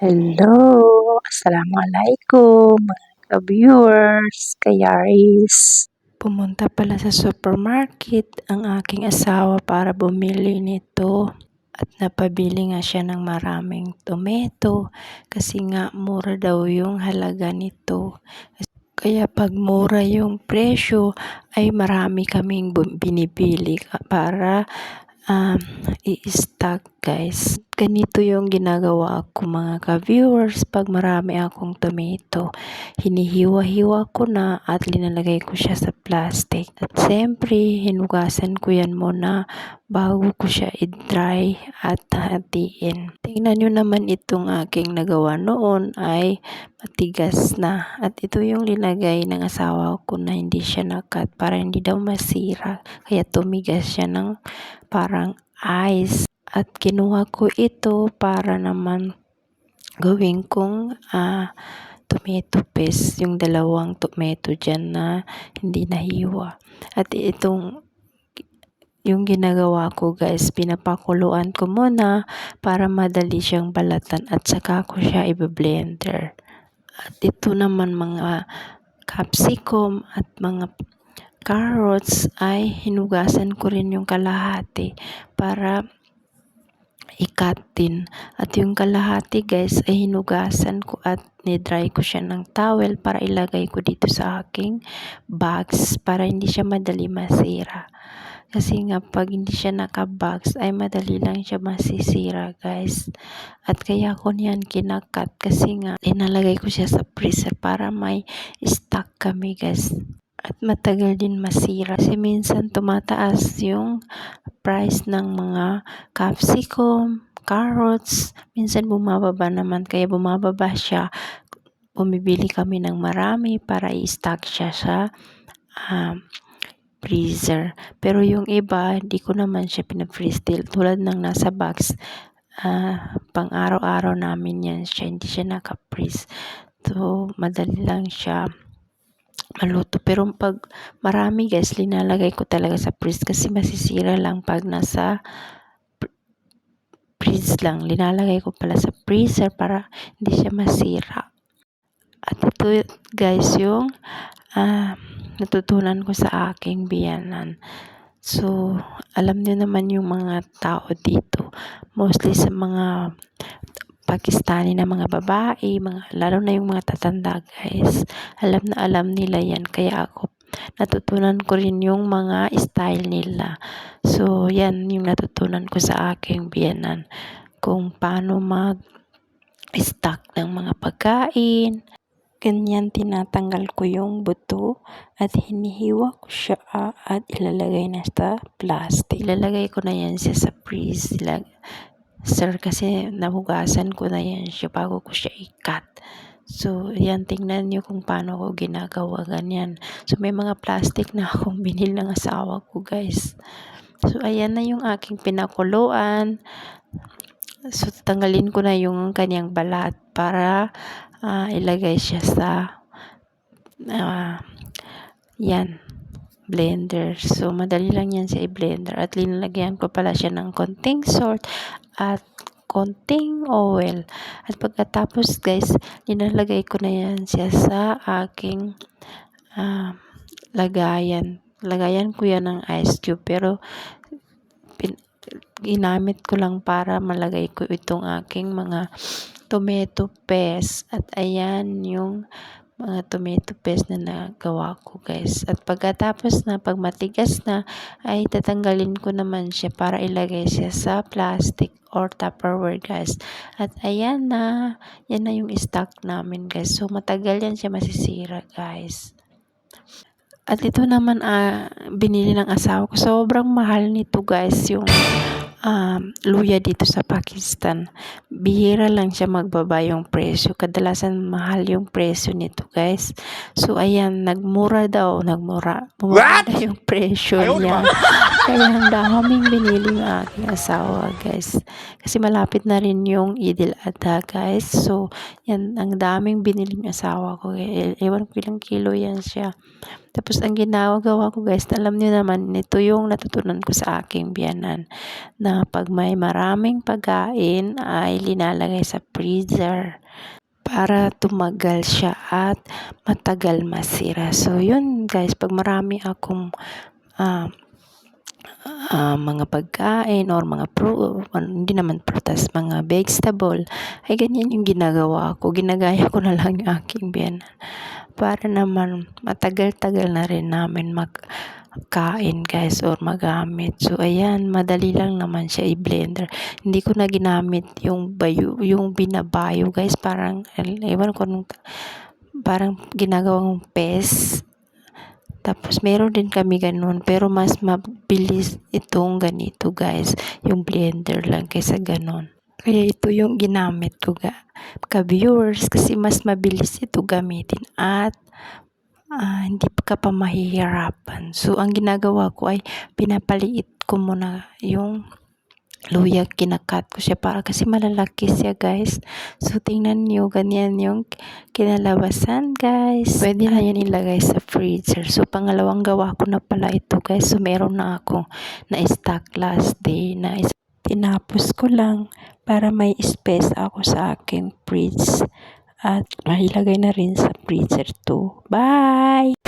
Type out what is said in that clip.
Hello! Assalamualaikum mga ka-viewers, ka-yaris. Pumunta pala sa supermarket ang aking asawa para bumili nito at napabili nga siya ng maraming tomato kasi nga mura daw yung halaga nito. Kaya pag mura yung presyo ay marami kaming binibili para i-stock guys. Ganito yung ginagawa ko mga ka-viewers pag marami akong tomato. Hinihiwa-hiwa ko na at linalagay ko siya sa plastic. At siyempre, hinugasan ko yan muna bago ko siya i-dry at hatiin. Tingnan nyo naman itong aking nagawa noon ay matigas na. At ito yung linagay ng asawa ko na hindi siya nakat para hindi daw masira. Kaya tumigas siya ng parang ice. At kinuha ko ito para naman gawin kong tomato paste, yung dalawang tomato dyan na hindi nahiwa. At itong yung ginagawa ko guys, pinapakuluan ko muna para madali siyang balatan at saka ko siya i-blender. At ito naman mga capsicum at mga carrots ay hinugasan ko rin yung kalahati para i-cut din. At yung kalahati guys ay hinugasan ko at ni-dry ko siya ng towel para ilagay ko dito sa aking box para hindi siya madali masira. Kasi nga pag hindi siya naka-box ay madali lang siya masisira guys. At kaya ko niyan kinakat kasi nga inalagay ko siya sa freezer para may stock kami guys. At matagal din masira kasi minsan tumataas yung price ng mga capsicum, carrots, minsan bumababa naman kaya bumababa siya. Bumibili kami ng marami para i-stock siya sa freezer. Pero yung iba, di ko naman siya pina-freeze tulad ng nasa box. Pang araw-araw namin yan siya, hindi siya naka-freeze. So, madali lang siya maluto. Pero pag marami guys, linalagay ko talaga sa freeze kasi masisira lang pag nasa freeze lang. Linalagay ko pala sa freezer para hindi siya masira. At ito guys yung natutunan ko sa aking biyanan. So, alam niyo naman yung mga tao dito, mostly sa mga Pakistani na mga babae, lalo na yung mga tatanda guys, alam na alam nila yan. Kaya ako, natutunan ko rin yung mga style nila. So, yan yung natutunan ko sa aking biyanan. Kung paano mag-stock ng mga pagkain. Ganyan tinatanggal ko yung buto at hinihiwa ko siya at ilalagay na sa plastic. Ilalagay ko na yan siya sa freeze. Sir, kasi nahugasan ko na yan siya bago ko siya i-cut. So, yan, tingnan nyo kung paano ko ginagawa ganyan. So, may mga plastic na akong binil ng asawa ko guys. So, ayan na yung aking pinakuluan. So, tanggalin ko na yung kanyang balat para ilagay siya sa yan, blender. So, madali lang yan sa i-blender. At linalagyan ko pala siya ng konting salt at konting oil. At pagkatapos guys, linalagay ko na yan siya sa aking lagayan. Lagayan ko yan ng ice cube. Pero, ginamit ko lang para malagay ko itong aking mga tomato paste. At ayan yung mga tomato paste na nagawa ko guys. At pagkatapos na, pag matigas na, ay tatanggalin ko naman siya para ilagay siya sa plastic or Tupperware guys. At ayan na, yan na yung stock namin guys. So matagal yan siya masisira guys. At ito naman binili ng asawa ko. Sobrang mahal nito guys yung luya dito sa Pakistan. Bihira lang siya magbaba yung presyo. Kadalasan mahal yung presyo nito guys. So ayan, bumaba na yung presyo niya. Kaya ang daming binili ng aking asawa guys. Kasi malapit na rin yung Eid al-Adha guys. So yan, ang daming binili ng asawa ko. Ewan ko ilang kilo yan siya. Tapos ang ginagawa ko guys, alam niyo naman, ito yung natutunan ko sa aking biyanan, na pag may maraming pagkain ay linalagay sa freezer para tumagal siya at matagal masira. So yun guys, pag marami akong mga pagkain or mga hindi naman prutas, mga vegetable, ay ganyan yung ginagawa ko. Ginagaya ko na lang yung aking biyanan para naman matagal-tagal na rin namin magkain guys or magamit. So ayan, madali lang naman siya i-blender. Hindi ko na ginamit yung binabayo guys, parang ewan ko nung parang ginagawang paste. Tapos meron din kami ganun, pero mas mabilis itong ganito guys, yung blender lang kaysa ganun. Kaya ito yung ginamit ko ka-viewers, kasi mas mabilis ito gamitin at hindi ka pa mahihirapan. So ang ginagawa ko ay pinapaliit ko muna yung luya, kinakat ko siya para kasi malalaki siya guys. So tingnan nyo, ganyan yung kinalabasan guys. Pwede na yan ilagay sa freezer. So pangalawang gawa ko na pala ito guys. So meron na ako na stock last day na tinapos ko lang para may space ako sa aking fridge at mailagay na rin sa freezer too. Bye!